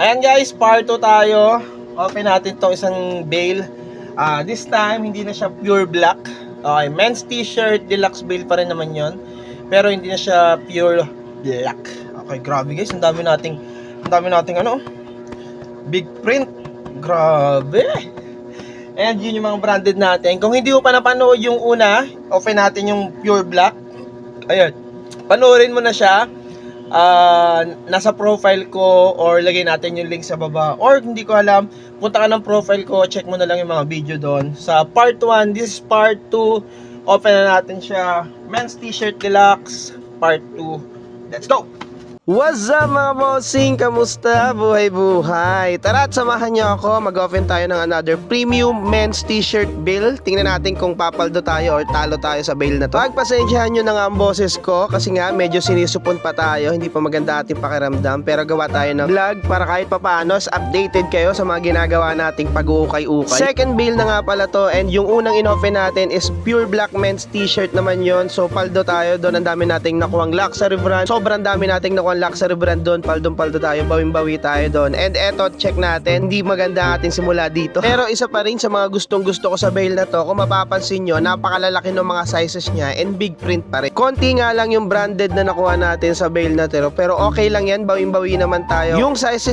Ayan guys, part 2 tayo. Open natin tong isang bale. This time, hindi na siya pure black. Okay, men's t-shirt, deluxe bale pa rin naman yon. Pero hindi na siya pure black. Okay, grabe guys, ang dami nating ano, big print. Grabe. And yun yung mga branded natin. Kung hindi mo pa napanood yung una, open natin yung pure black. Ayan, panoorin mo na siya. Nasa profile ko or lagay natin yung link sa baba, or hindi ko alam, punta ka ng profile ko, check mo na lang yung mga video doon. Sa part 1, this is part 2. Open na natin siya. Men's t-shirt deluxe part 2. Let's go! What's up mga bossing? Kamusta? Buhay-buhay! Tara at samahan niyo ako. Mag-open tayo ng another premium men's t-shirt bale. Tingnan natin kung papaldo tayo or talo tayo sa bale na to. Pagpasensyahan nyo na nga ang boses ko kasi nga medyo sinisupon pa tayo. Hindi pa maganda ating pakiramdam, pero gawa tayo ng vlog para kahit papaano updated kayo sa mga ginagawa nating pag-uukay-ukay. Second bale na nga pala to, and yung unang in-open natin is pure black men's t-shirt naman yon. So paldo tayo doon. Ang dami nating nakuhang luxury brand. Sobrang dami nating nakuhang luxury brand doon. Paldo tayo, bawing-bawi tayo doon. And eto, check natin, hindi maganda ating simula dito, pero isa pa rin sa mga gustong gusto ko sa bale na to. Kung mapapansin nyo, napakalalaki ng mga sizes niya and big print pa rin. Konti nga lang yung branded na nakuha natin sa bale na to, pero okay lang yan, bawing-bawi naman tayo. Yung sizes